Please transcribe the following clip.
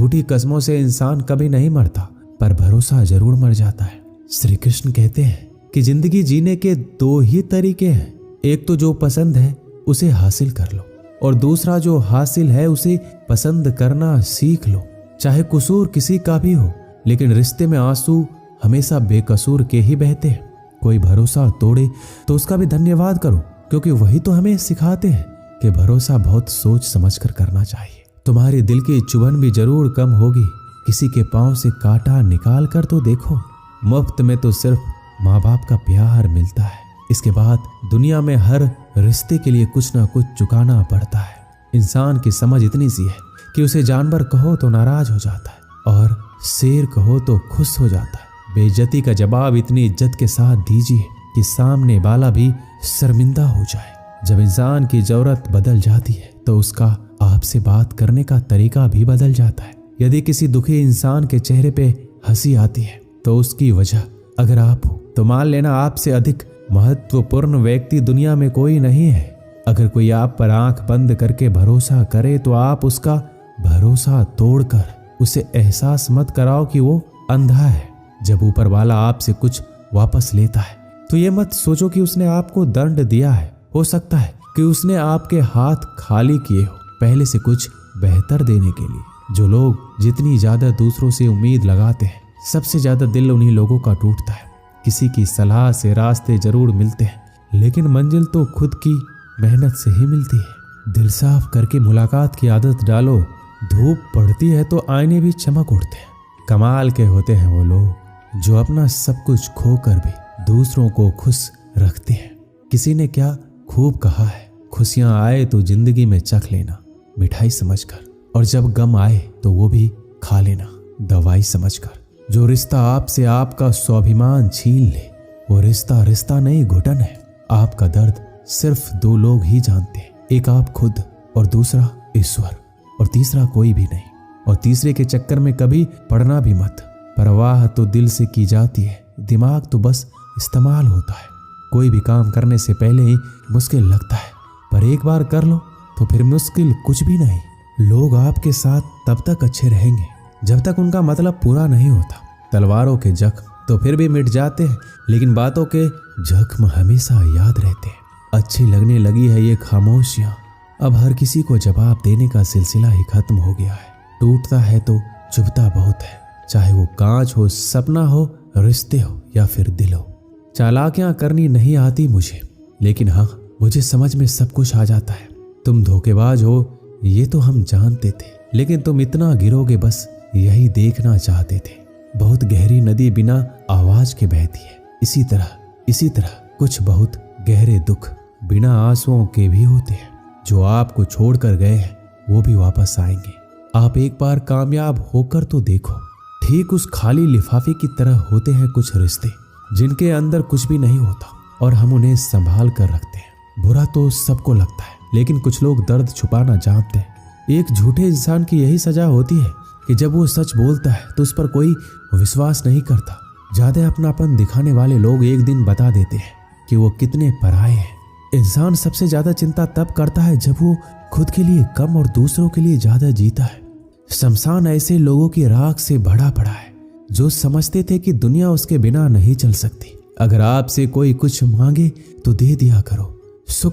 झूठी कस्मों से इंसान कभी नहीं मरता, पर भरोसा जरूर मर जाता है। श्री कृष्ण कहते हैं कि जिंदगी जीने के दो ही तरीके हैं, एक तो जो पसंद है उसे हासिल कर लो, और दूसरा जो हासिल है उसे पसंद करना सीख लो। चाहे कसूर किसी का भी हो, लेकिन रिश्ते में आंसू हमेशा बेकसूर के ही बहते हैं। कोई भरोसा तोड़े तो उसका भी धन्यवाद करो, क्योंकि वही तो हमें सिखाते हैं कि भरोसा बहुत सोच समझ कर करना चाहिए। तुम्हारे दिल की चुभन भी जरूर कम होगी, किसी के पांव से कांटा निकाल कर तो देखो। मुफ्त में तो सिर्फ माँ बाप का प्यार मिलता है, इसके बाद दुनिया में हर रिश्ते के लिए कुछ ना कुछ चुकाना पड़ता है। इंसान की समझ इतनी सी है कि उसे जानवर कहो तो नाराज हो जाता है और शेर कहो तो खुश हो जाता है। बेइज्जती का जवाब इतनी इज्जत के साथ दीजिए कि सामने वाला भी शर्मिंदा हो जाए। जब इंसान की जरूरत बदल जाती है तो उसका आपसे बात करने का तरीका भी बदल जाता है। यदि किसी दुखी इंसान के चेहरे पे हंसी आती है तो उसकी वजह अगर आप हो तो मान लेना आपसे अधिक महत्वपूर्ण व्यक्ति दुनिया में कोई नहीं है। अगर कोई आप पर आंख बंद करके भरोसा करे तो आप उसका भरोसा तोड़कर उसे एहसास मत कराओ कि वो अंधा है। जब ऊपर वाला आपसे कुछ वापस लेता है तो ये मत सोचो कि उसने आपको दंड दिया है। हो सकता है कि उसने आपके हाथ खाली किए हो पहले से कुछ बेहतर देने के लिए। जो लोग जितनी ज्यादा दूसरों से उम्मीद लगाते हैं, सबसे ज्यादा दिल उन्हीं लोगों का टूटता है। किसी की सलाह से रास्ते जरूर मिलते हैं, लेकिन मंजिल तो खुद की मेहनत से ही मिलती है। दिल साफ करके मुलाकात की आदत डालो। धूप पड़ती है तो आईने भी चमक उठते हैं। कमाल के होते हैं वो लोग जो अपना सब कुछ खोकर भी दूसरों को खुश रखते हैं। किसी ने क्या खूब कहा है, खुशियां आए तो जिंदगी में चख लेना मिठाई समझकर, और जब गम आए तो वो भी खा लेना दवाई समझकर। जो रिश्ता आपसे आपका स्वाभिमान छीन ले वो रिश्ता रिश्ता नहीं, घुटन है। आपका दर्द सिर्फ दो लोग ही जानते हैं, एक आप खुद और दूसरा ईश्वर, और तीसरा कोई भी नहीं। और तीसरे के चक्कर में कभी पड़ना भी मत। परवाह तो दिल से की जाती है, दिमाग तो बस इस्तेमाल होता है। कोई भी काम करने से पहले ही मुश्किल लगता है, पर एक बार कर लो तो फिर मुश्किल कुछ भी नहीं। लोग आपके साथ तब तक अच्छे रहेंगे जब तक उनका मतलब पूरा नहीं होता। तलवारों के जख्म तो फिर भी मिट जाते हैं, लेकिन बातों के जख्म हमेशा याद रहते हैं। अच्छी लगने लगी है ये खामोशियां, अब हर किसी को जवाब देने का सिलसिला ही खत्म हो गया है। टूटता है तो चुभता बहुत है, चाहे वो कांच हो, सपना हो, रिश्ते हो या फिर दिल हो। चालाकियां करनी नहीं आती मुझे, लेकिन हाँ मुझे समझ में सब कुछ आ जाता है। तुम धोखेबाज हो ये तो हम जानते थे, लेकिन तुम इतना गिरोगे बस यही देखना चाहते थे। बहुत गहरी नदी बिना आवाज के बहती है, इसी तरह कुछ बहुत गहरे दुख बिना आंसुओं के भी होते हैं। जो आपको छोड़कर गए हैं वो भी वापस आएंगे। आप एक बार कामयाब होकर तो देखो। ठीक उस खाली लिफाफे की तरह होते हैं कुछ रिश्ते जिनके अंदर कुछ भी नहीं होता और हम उन्हें संभाल कर रखते हैं। बुरा तो सबको लगता है, लेकिन कुछ लोग दर्द छुपाना जानते हैं। एक झूठे इंसान की यही सजा होती है कि जब वो सच बोलता है तो उस पर कोई विश्वास नहीं करता। ज्यादा अपनापन दिखाने वाले लोग एक दिन बता देते हैं कि वो कितने पराये हैं। इंसान सबसे ज्यादा चिंता तब करता है जब वो खुद के लिए कम और दूसरों के लिए ज्यादा जीता है। शमशान ऐसे लोगों की राख से भरा पड़ा है जो समझते थे कि दुनिया उसके बिना नहीं चल सकती। अगर आपसे कोई कुछ मांगे तो दे दिया करो। सुख